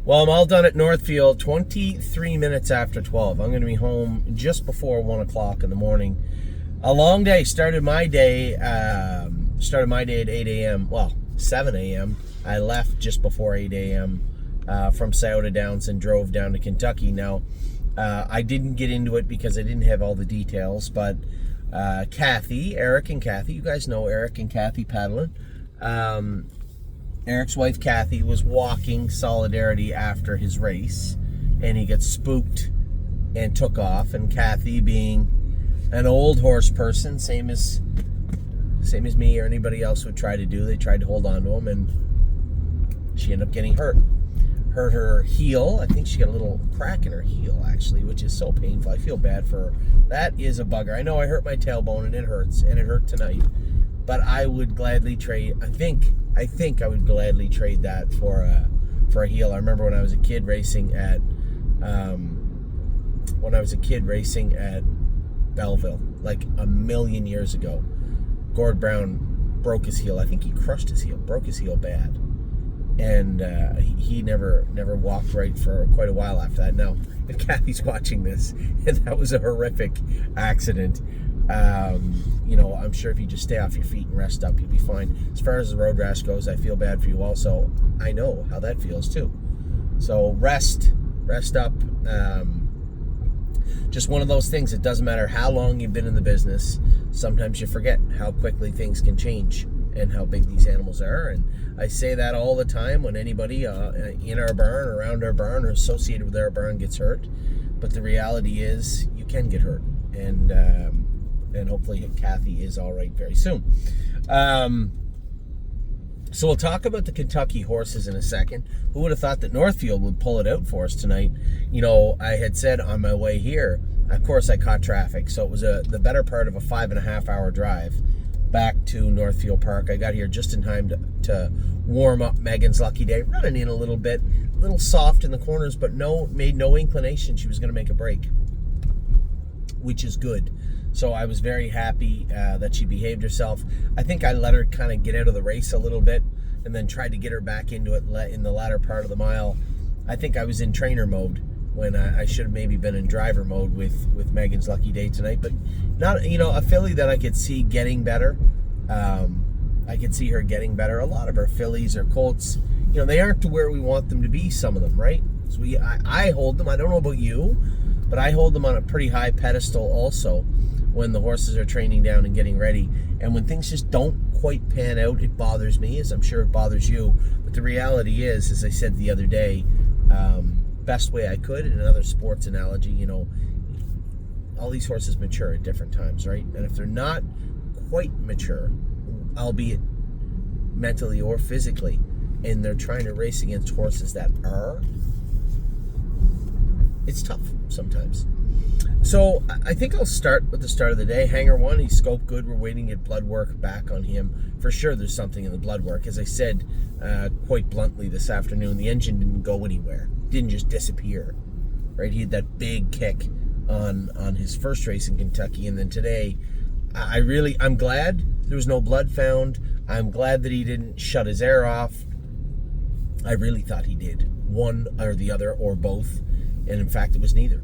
Well, I'm all done at Northfield, 23 minutes after 12. I'm going to be home just before 1 o'clock in the morning. A long day. Started my day at 8 a.m. Well, 7 a.m. I left just before 8 a.m. From Scioto Downs and drove down to Kentucky. Now, I didn't get into it because I didn't have all the details, but Eric and Kathy, you guys know Eric and Kathy Paddling. Eric's wife, Kathy, was walking Solidarity after his race, and he got spooked and took off. And Kathy, being an old horse person, same as me or anybody else would try to do, they tried to hold on to him, and she ended up getting hurt her heel. I think she got a little crack in her heel, actually, which is so painful. I feel bad for her. That is a bugger. I know I hurt my tailbone, and it hurts, and it hurt tonight. But I would gladly trade. I think I would gladly trade that for a heel. I remember when I was a kid racing at Belleville, like a million years ago. Gord Brown broke his heel. I think he crushed his heel, broke his heel bad, and he never walked right for quite a while after that. Now, if Kathy's watching this, and that was a horrific accident, I'm sure if you just stay off your feet and rest up, you'll be fine. As far as the road rash goes, I feel bad for you also. I know how that feels too. So rest up. Just one of those things. It doesn't matter how long you've been in the business. Sometimes you forget how quickly things can change and how big these animals are. And I say that all the time when anybody in our barn, around our barn, or associated with our barn gets hurt. But the reality is you can get hurt. And hopefully Kathy is all right very soon. So we'll talk about the Kentucky horses in a second. Who would have thought that Northfield would pull it out for us tonight? I had said on my way here, of course I caught traffic, so it was the better part of a 5.5 hour drive back to Northfield Park. I got here just in time to warm up Megan's lucky day, running in a little bit, a little soft in the corners, but made no inclination she was going to make a break, which is good. So I was very happy that she behaved herself. I think I let her kind of get out of the race a little bit and then tried to get her back into it in the latter part of the mile. I think I was in trainer mode when I should have maybe been in driver mode with Megan's lucky day tonight. But not, a filly that I could see getting better. I could see her getting better. A lot of her fillies or colts, they aren't to where we want them to be, some of them, right? So I hold them. I don't know about you, but I hold them on a pretty high pedestal also when the horses are training down and getting ready. And when things just don't quite pan out, it bothers me, as I'm sure it bothers you. But the reality is, as I said the other day, best way I could, in another sports analogy, all these horses mature at different times, right? And if they're not quite mature, albeit mentally or physically, and they're trying to race against horses that are, it's tough sometimes. So I think I'll start with the start of the day. Hanger 1, he's scoped good. We're waiting to get blood work back on him. For sure there's something in the blood work. As I said quite bluntly this afternoon, the engine didn't go anywhere. Didn't just disappear. Right? He had that big kick on his first race in Kentucky. And then today, I'm glad there was no blood found. I'm glad that he didn't shut his air off. I really thought he did. One or the other or both. And in fact, it was neither.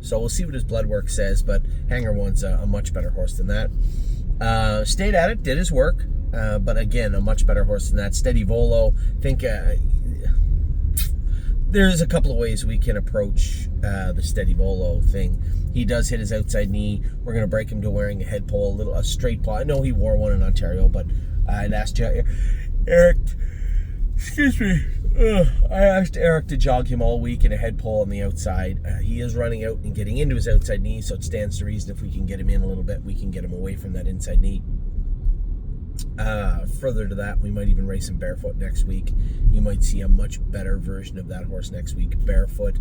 So we'll see what his blood work says, but Hanger 1's a much better horse than that. Stayed at it, did his work, but again, a much better horse than that. Steady Volo, I think there's a couple of ways we can approach the Steady Volo thing. He does hit his outside knee. We're going to break him to wearing a head pole, a straight pole. I know he wore one in Ontario, but I'd asked Eric, excuse me, I asked Eric to jog him all week in a head pole on the outside. He is running out and getting into his outside knee, so it stands to reason if we can get him in a little bit, we can get him away from that inside knee. Further to that, we might even race him barefoot next week. You might see a much better version of that horse next week, barefoot.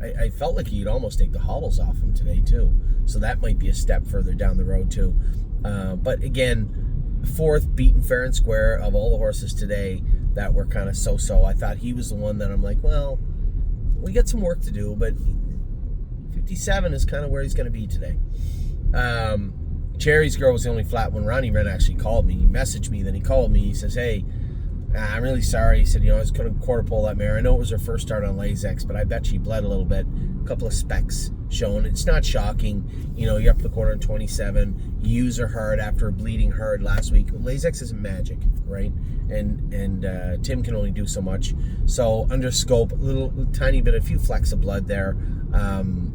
I felt like he'd almost take the hobbles off him today, too. So that might be a step further down the road, too. But again, fourth, beaten fair and square of all the horses today that were kind of so-so. I thought he was the one that I'm like, well, we got some work to do, but 57 is kind of where he's going to be today. Cherry's Girl was the only flat one. Ronnie Wren actually called me. He messaged me, then he called me. He says, hey, I'm really sorry. He said, I was going to quarter pole that mare. I know it was her first start on Lasix, but I bet she bled a little bit. A couple of specks shown. It's not shocking. You're up the quarter in 27. You use her hard after bleeding hard last week. Lasix isn't magic, right? And Tim can only do so much. So under scope, a few flecks of blood there.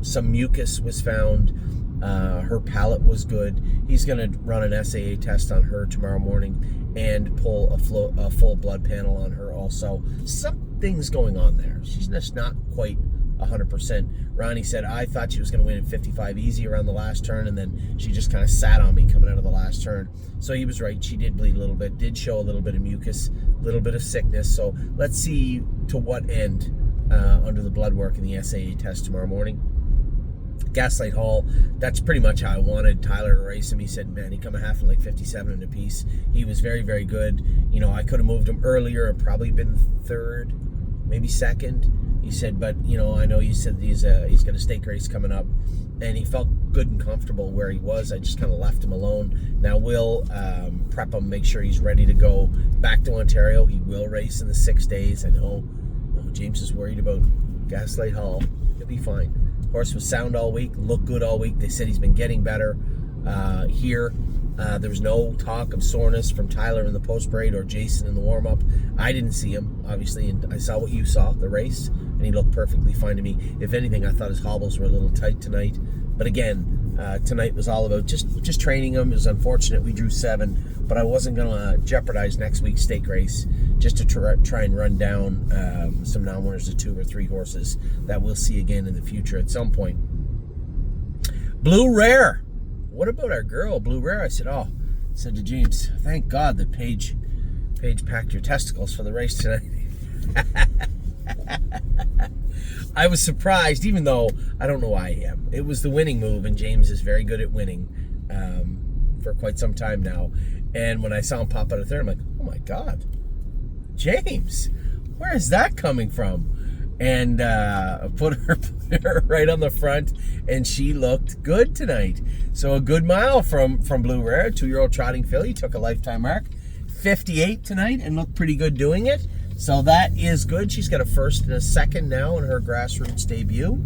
Some mucus was found. Her palate was good. He's going to run an SAA test on her tomorrow morning and pull a full blood panel on her also. Something's going on there. She's just not quite 100%. Ronnie said, I thought she was going to win in 55 easy around the last turn, and then she just kind of sat on me coming out of the last turn. So he was right. She did bleed a little bit, did show a little bit of mucus, a little bit of sickness. So let's see to what end under the blood work in the SAA test tomorrow morning. Gaslight Hall, that's pretty much how I wanted Tyler to race him. He said, man, he come a half in like 57 and a piece. He was very, very good. I could have moved him earlier and probably been third, maybe second. He said, but, I know you said he's got a stake race coming up, and he felt good and comfortable where he was. I just kind of left him alone. Now we'll prep him, make sure he's ready to go back to Ontario. He will race in the 6 days. I know James is worried about Gaslight Hall. He'll be fine. Horse was sound all week, looked good all week. They said he's been getting better here. There was no talk of soreness from Tyler in the post parade or Jason in the warm up. I didn't see him, obviously, and I saw what you saw, the race, and he looked perfectly fine to me. If anything, I thought his hobbles were a little tight tonight. But again, tonight was all about just training him. It was unfortunate we drew 7, but I wasn't going to jeopardize next week's stake race just to try and run down some non-winners of 2 or 3 horses that we'll see again in the future at some point. Blue Rare. What about our girl, Blue Rare? I said to James, thank God that Paige packed your testicles for the race tonight. I was surprised, even though I don't know why I am. It was the winning move, and James is very good at winning for quite some time now. And when I saw him pop out of third, I'm like, oh my God, James, where is that coming from? And put her right on the front, and she looked good tonight. So a good mile from Blue Rare, 2-year-old trotting filly, took a lifetime mark, 58 tonight, and looked pretty good doing it. So that is good. She's got a first and a second now in her grassroots debut.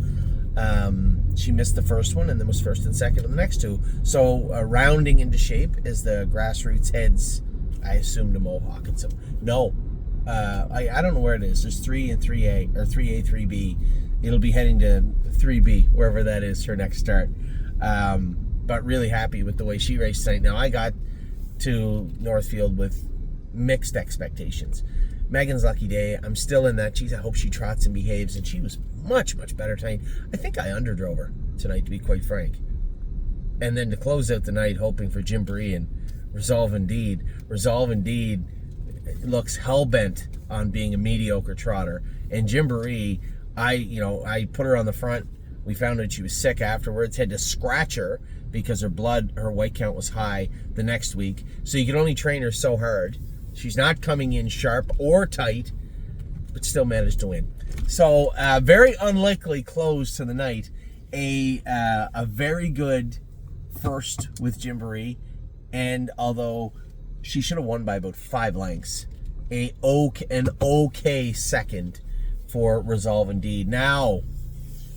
She missed the first one and then was first and second in the next 2. So rounding into shape as the grassroots heads, I assume, to Mohawk and some. No. I don't know where it is. There's 3 and 3A, or 3A, 3B. It'll be heading to 3B, wherever that is, her next start. But really happy with the way she raced tonight. Now, I got to Northfield with mixed expectations. Megan's lucky day. I'm still in that. Geez, I hope she trots and behaves. And she was much, much better tonight. I think I underdrove her tonight, to be quite frank. And then to close out the night, hoping for Gymboree and Resolve Indeed. Resolve Indeed looks hell-bent on being a mediocre trotter. And Gymboree, I put her on the front. We found out she was sick afterwards. Had to scratch her because her white count was high the next week. So you can only train her so hard. She's not coming in sharp or tight, but still managed to win. So very unlikely close to the night. A very good first with Gymboree, and although she should have won by about 5 lengths, an okay second for Resolve Indeed. Now,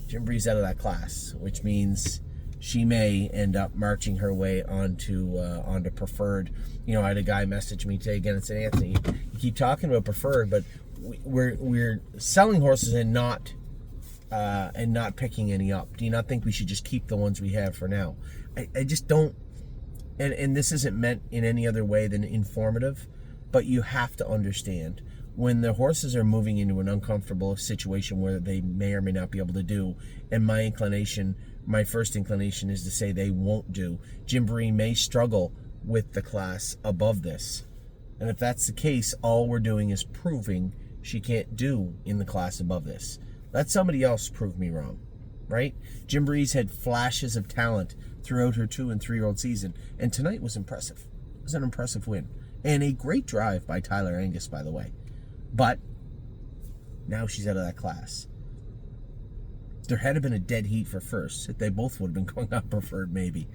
Gymboree's out of that class, which means she may end up marching her way onto preferred. I had a guy message me today again and said, Anthony, you keep talking about preferred, but we're selling horses and not picking any up. Do you not think we should just keep the ones we have for now? I just don't. And this isn't meant in any other way than informative, but you have to understand when the horses are moving into an uncomfortable situation where they may or may not be able to do, and my first inclination is to say they won't do. Gymboree may struggle with the class above this. And if that's the case, all we're doing is proving she can't do in the class above this. Let somebody else prove me wrong, right? Gymboree's had flashes of talent throughout her 2- and 3-year-old season, and tonight was impressive. It was an impressive win. And a great drive by Tyler Angus, by the way. But now she's out of that class. There had been a dead heat for first. They both would have been going on preferred, maybe.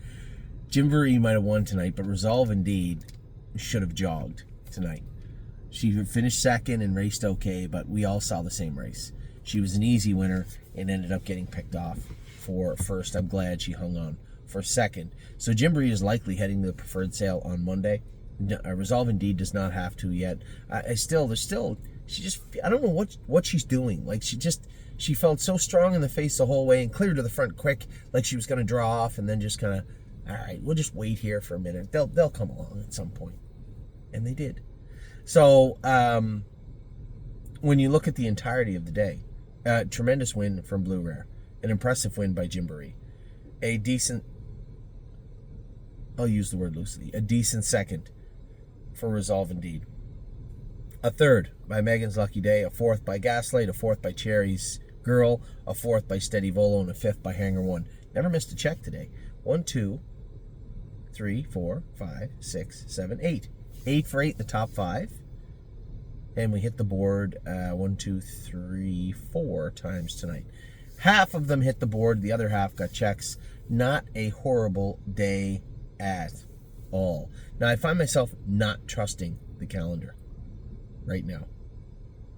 Gymboree might have won tonight, but Resolve Indeed should have jogged tonight. She finished second and raced okay, but we all saw the same race. She was an easy winner and ended up getting picked off for first. I'm glad she hung on for second. So Gymboree is likely heading to the preferred sale on Monday. Resolve Indeed does not have to yet. I don't know what she's doing. Like she felt so strong in the face the whole way and cleared to the front quick, like she was going to draw off, and then just kind of, all right, we'll just wait here for a minute. They'll come along at some point, and they did. So when you look at the entirety of the day, tremendous win from Blue Rare, an impressive win by Gymboree, a decent, I'll use the word loosely, a decent second for Resolve Indeed, a third by Megan's Lucky Day, a fourth by Gaslight, a fourth by Cherry's Girl, a fourth by Steady Volo, and a fifth by Hanger One. Never missed a check today. 1, 2, 3, 4, 5, 6, 7, 8. 8 for 8 in the top 5. And we hit the board 1, 2, 3, 4 times tonight. Half of them hit the board. The other half got checks. Not a horrible day at all. Now, I find myself not trusting the calendar right now.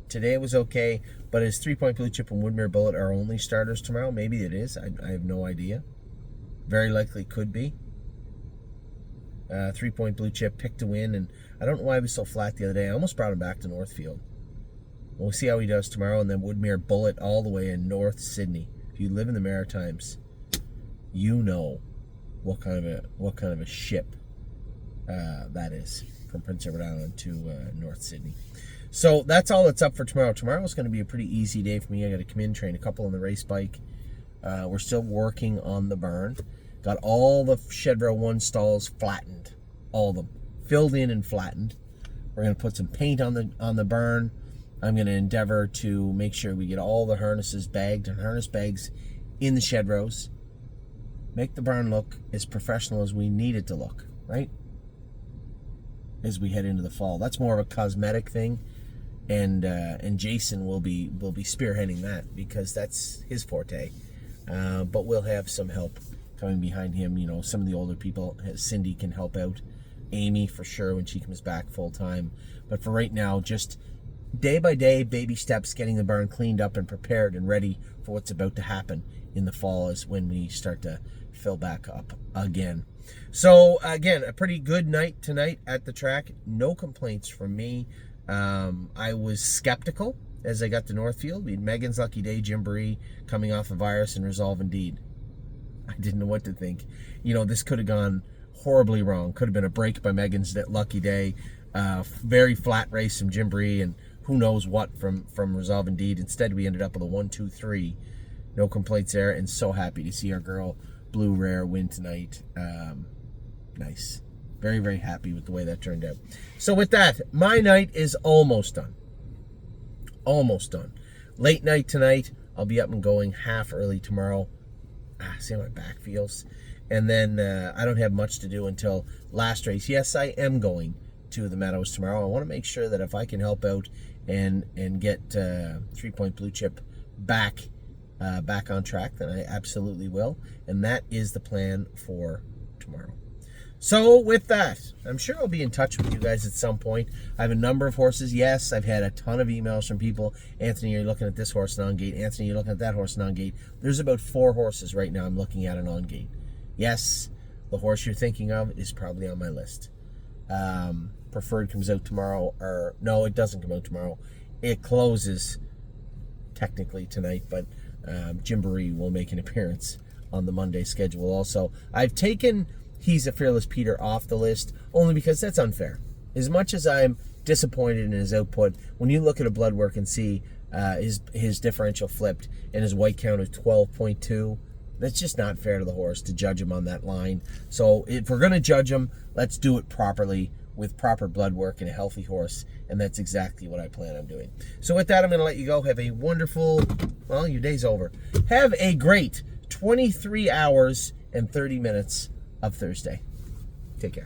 Today was okay, but is 3-Point Blue Chip and Woodmere Bullet our only starters tomorrow? Maybe it is. I have no idea. Very likely could be. 3-Point Blue Chip picked to win, and I don't know why he was so flat the other day. I almost brought him back to Northfield. We'll see how he does tomorrow, and then Woodmere Bullet all the way in North Sydney. If you live in the Maritimes, you know what kind of a ship that is from Prince Edward Island to North Sydney. So that's all that's up for tomorrow. Tomorrow's going to be a pretty easy day for me. I got to come in, train a couple on the race bike. We're still working on the barn. Got all the Shed Row 1 stalls flattened. All of them. Filled in and flattened. We're going to put some paint on the barn. I'm going to endeavor to make sure we get all the harnesses bagged and harness bags in the shed rows. Make the barn look as professional as we need it to look, right? As we head into the fall. That's more of a cosmetic thing. And Jason will be spearheading that because that's his forte. But we'll have some help coming behind him. You know, some of the older people, Cindy can help out. Amy for sure when she comes back full time. But for right now, just day by day, baby steps, getting the barn cleaned up and prepared and ready for what's about to happen in the fall is when we start to fill back up again. So again, a pretty good night tonight at the track. No complaints from me. I was skeptical as I got to Northfield. We had Megan's Lucky Day, Gymboree coming off a virus, and Resolve Indeed. I didn't know what to think. You know, this could have gone horribly wrong. Could have been a break by Megan's Lucky Day. Very flat race from Gymboree, and who knows what from Resolve Indeed. Instead, we ended up with a 1, 2, 3. No complaints there, and so happy to see our girl Blue Rare win tonight. Nice. Very, very happy with the way that turned out. So with that, my night is almost done. Almost done. Late night tonight. I'll be up and going half early tomorrow. See how my back feels. And then I don't have much to do until last race. Yes, I am going to the Meadows tomorrow. I want to make sure that if I can help out and get 3-Point Blue Chip back on track, then I absolutely will. And that is the plan for tomorrow. So with that, I'm sure I'll be in touch with you guys at some point. I have a number of horses. Yes, I've had a ton of emails from people. Anthony, you're looking at this horse and on gate. Anthony, you're looking at that horse and on gate. There's about 4 horses right now I'm looking at and on gate. Yes, the horse you're thinking of is probably on my list. Preferred comes out tomorrow, or no, it doesn't come out tomorrow. It closes technically tonight, but Gymboree will make an appearance on the Monday schedule also. I've taken He's a Fearless Peter off the list only because that's unfair. As much as I'm disappointed in his output, when you look at a blood work and see his differential flipped and his white count of 12.2, that's just not fair to the horse to judge him on that line. So if we're going to judge him, let's do it properly with proper blood work and a healthy horse, and that's exactly what I plan on doing. So with that, I'm going to let you go. Have a wonderful, well, your day's over. Have a great 23 hours and 30 minutes of Thursday. Take care.